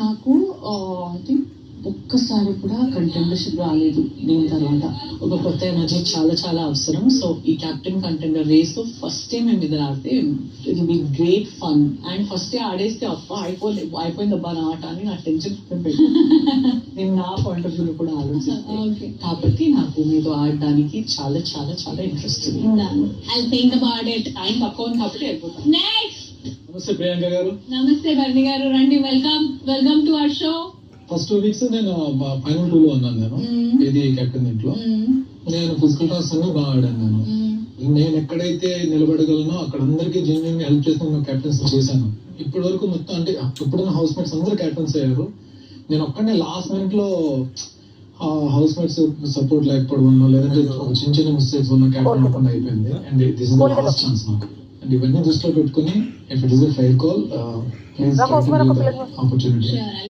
నాకు I think ఒక్కసారి కూడా కంటెండర్షిప్ రాలేదు దీని తర్వాత. ఒక కొత్త ఎనర్జీ చాలా చాలా అవసరం. సో ఈ కెప్టెన్ కంటెండర్ రేస్ లో ఫస్ట్ టైం మేము ఇద్దరు ఆడితే it be great fun. And first ఆడేస్తే అయిపోయింది అబ్బా నా ఆట అని నా టెన్షన్ పెట్టి నేను నా పాయింట్ ఆఫ్ వ్యూ కూడా ఆలోచిస్తాను. కాబట్టి నాకు మీతో ఆడడానికి చాలా చాలా చాలా ఇంట్రెస్ట్ ఉంది. టైం తక్కువ ఉంది కాబట్టి అయిపోతాను. నమస్తే ప్రియాంక గారు. నమస్తే బర్ని గారు, రండి. Welcome to our show. First 2 weeks నేను ఫైనల్ 2 లో ఉన్నాను. నేను ఇది కెప్టెన్ ఇంట్లో నేను ఫిజికల్ టాస్ అన్ని బాగా ఆడాను. నేను ఎక్కడైతే నిలబడగలనో అక్కడ అందరికీ జెన్యున్ హెల్ప్ చేసిన కెప్టెన్స్ చేశాను. ఇప్పటి వరకు మొత్తం అంటే ఇప్పుడున్న హౌస్ మేట్స్ అందరూ కెప్టెన్స్ అయ్యారు. నేను ఒక్కడనే లాస్ట్ మినిట్ లో హౌస్ మేట్స్ సపోర్ట్ లేకపోవడం లేదంటే చిన్న చిన్న మిస్టేక్స్ ఉన్న కెప్టెన్ అవ్వకుండా అయిపోయింది. And this is the last chance నాకు. అండ్ ఇవన్నీ దృష్టిలో పెట్టుకుని if it is a fair call please opportunity.